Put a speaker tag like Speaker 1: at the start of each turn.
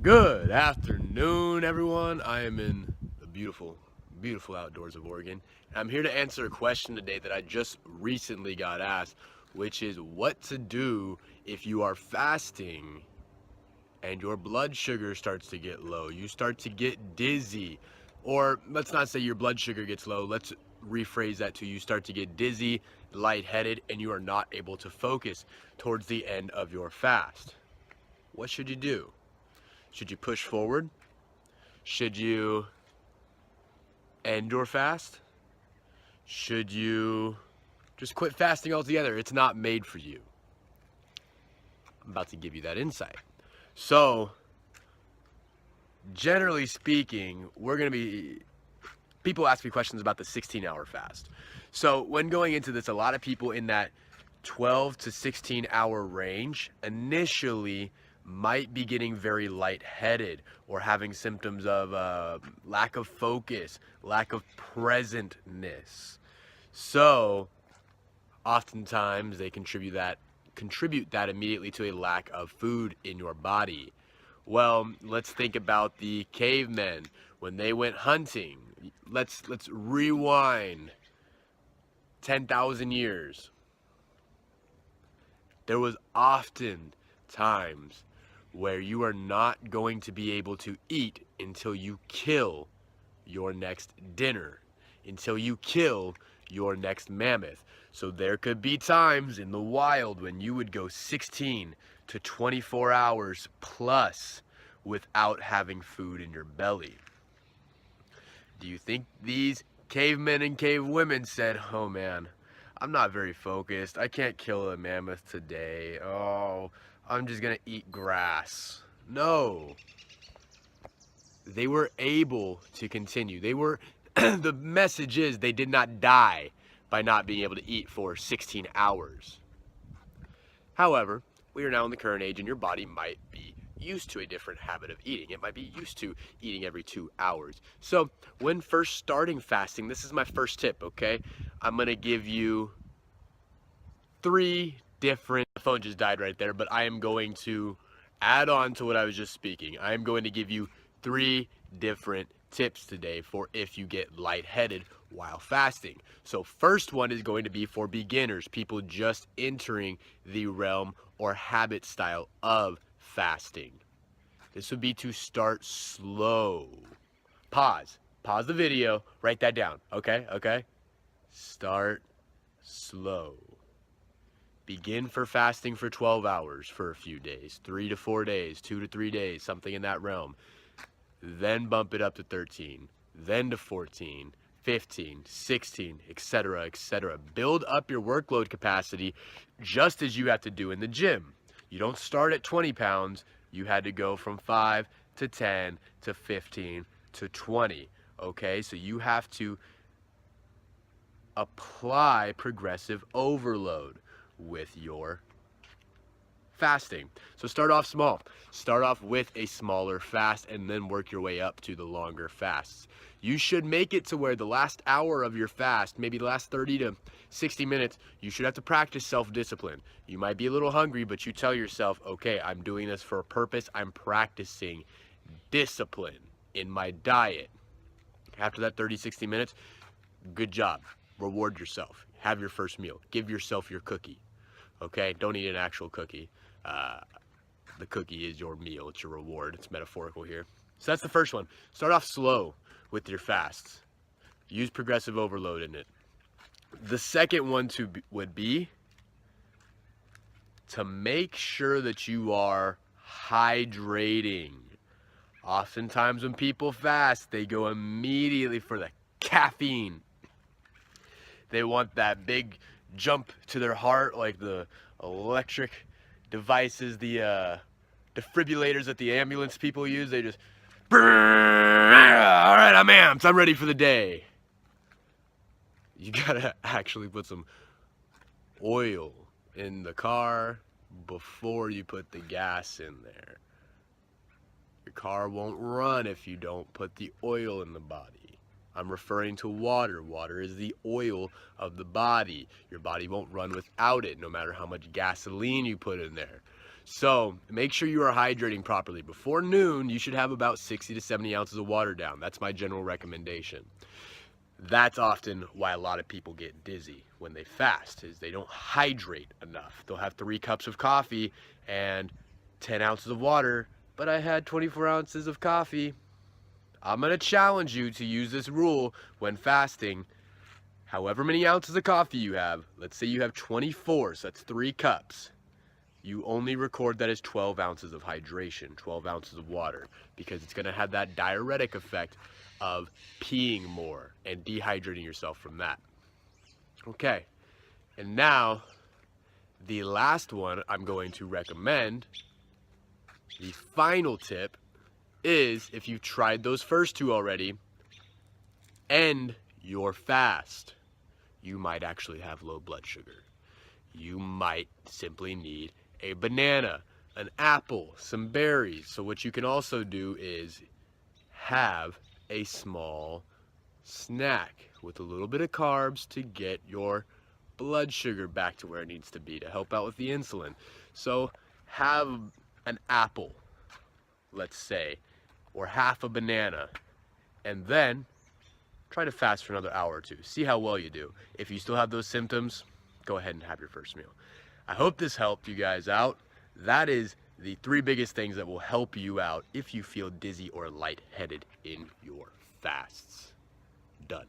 Speaker 1: Good afternoon, everyone. I am in the beautiful, beautiful outdoors of Oregon. I'm here to answer a question today that I just recently got asked, which is what to do if you are fasting and your blood sugar starts to get low. You start to get dizzy, or let's not say your blood sugar gets low. Let's rephrase that to you start to get dizzy, lightheaded, and you are not able to focus towards the end of your fast. What should you do? Should you push forward? Should you end your fast? Should you just quit fasting altogether? It's not made for you. I'm about to give you that insight. So, generally speaking, people ask me questions about the 16-hour fast. So, when going into this, a lot of people in that 12 to 16-hour range initially might be getting very lightheaded or having symptoms of lack of focus, lack of presentness. So oftentimes they contribute that immediately to a lack of food in your body. Well, let's think about the cavemen when they went hunting. Let's rewind 10,000 years. There was often times where you are not going to be able to eat until you kill your next dinner, until you kill your next mammoth. So there could be times in the wild when you would go 16 to 24 hours plus without having food in your belly. Do you think these cavemen and cavewomen said, oh man, I'm not very focused, I can't kill a mammoth today, oh, I'm just gonna eat grass? No. They were able to continue. The message is they did not die by not being able to eat for 16 hours. However, we are now in the current age and your body might be used to a different habit of eating. It might be used to eating every 2 hours. So when first starting fasting, this is my first tip, okay? I'm gonna give you 3 different, the phone just died right there, but I am going to add on to what I was just speaking. I am going to give you 3 different tips today for if you get lightheaded while fasting. So first one is going to be for beginners, people just entering the realm or habit style of fasting. This would be to start slow. Pause the video, write that down, okay? Start slow. Begin for fasting for 12 hours for a few days, 3 to 4 days, 2 to 3 days, something in that realm. Then bump it up to 13, then to 14, 15, 16, etc., etc. Build up your workload capacity just as you have to do in the gym. You don't start at 20 pounds. You had to go from 5 to 10 to 15 to 20. Okay, so you have to apply progressive overload with your fasting. So start off small. Start off with a smaller fast and then work your way up to the longer fasts. You should make it to where the last hour of your fast, maybe the last 30 to 60 minutes, you should have to practice self-discipline. You might be a little hungry, but you tell yourself, okay, I'm doing this for a purpose. I'm practicing discipline in my diet. After that 30, 60 minutes, good job. Reward yourself. Have your first meal. Give yourself your cookie. Okay, don't eat an actual cookie. The cookie is your meal. It's your reward. It's metaphorical here. So that's the first one. Start off slow with your fasts. Use progressive overload in it. The second one would be to make sure that you are hydrating. Oftentimes when people fast, they go immediately for the caffeine. They want that big jump to their heart, like the electric devices, the defibrillators that the ambulance people use. They just, all right, I'm amped. I'm ready for the day. You gotta actually put some oil in the car before you put the gas in there. Your car won't run if you don't put the oil in the body. I'm referring to water. Water is the oil of the body. Your body won't run without it, no matter how much gasoline you put in there. So make sure you are hydrating properly. Before noon, you should have about 60 to 70 ounces of water down. That's my general recommendation. That's often why a lot of people get dizzy when they fast, is they don't hydrate enough. They'll have 3 cups of coffee and 10 ounces of water, but I had 24 ounces of coffee. I'm gonna challenge you to use this rule when fasting. However many ounces of coffee you have, let's say you have 24, so that's 3 cups. You only record that as 12 ounces of hydration, 12 ounces of water, because it's gonna have that diuretic effect of peeing more and dehydrating yourself from that. Okay, and now the last one I'm going to recommend, the final tip, is if you've tried those first 2 already, end your fast. You might actually have low blood sugar. You might simply need a banana, an apple, some berries. So what you can also do is have a small snack with a little bit of carbs to get your blood sugar back to where it needs to be to help out with the insulin. So have an apple, let's say, or half a banana, and then try to fast for another hour or 2. See how well you do. If you still have those symptoms, go ahead and have your first meal. I hope this helped you guys out. That is the 3 biggest things that will help you out if you feel dizzy or lightheaded in your fasts. Done.